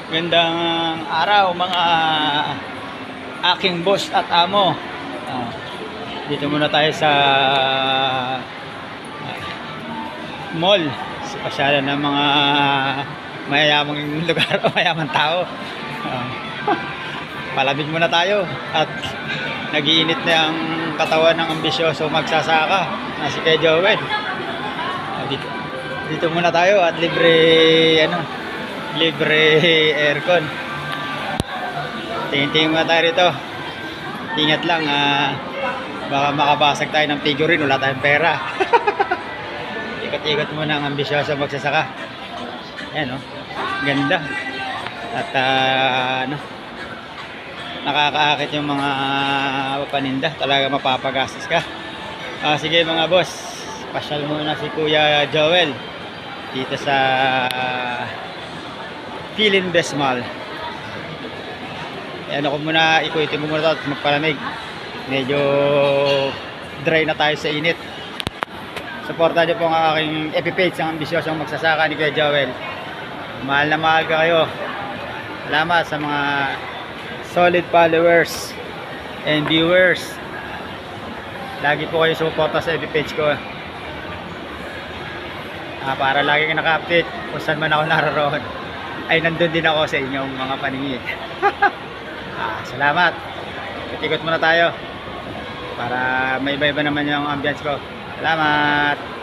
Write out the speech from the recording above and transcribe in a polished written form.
Gandang araw mga aking boss at amo. Ah, Dito muna tayo sa mall. Sa pasyalan ng mga mayayamang lugar o mayamang tao. Ah, Palamig muna tayo at nagiinit na ang katawan ng ambisyoso magsasaka na si Kuya Joel. Dito muna tayo at libre aircon. Tingin-tingin muna tayo rito. Ingat lang, baka makabasag tayo ng figurine, wala tayong pera. Ikot-ikot muna ang ambisyoso magsasaka. Ayan, oh, ganda. At nakakaakit yung mga paninda, talaga mapapagastos ka. Sige mga boss, pasyal muna si Kuya Joel dito sa Philinvest Mall. Ano ko muna, ikutin mo muna ito at magpalamig. Medyo dry na tayo sa init. Supportan niyo po ang aking FB page, ang ambisyosong magsasaka ni Kuya Joel. Mahal na mahal ka kayo. Salamat sa mga solid followers and viewers. Lagi po kayo suporta sa FB page ko. Para lagi kayo naka-update kung saan man ako naroon, ay nandun din ako sa inyong mga paningin. Salamat. Ikot muna tayo para may iba-iba naman yung ambience ko. Salamat.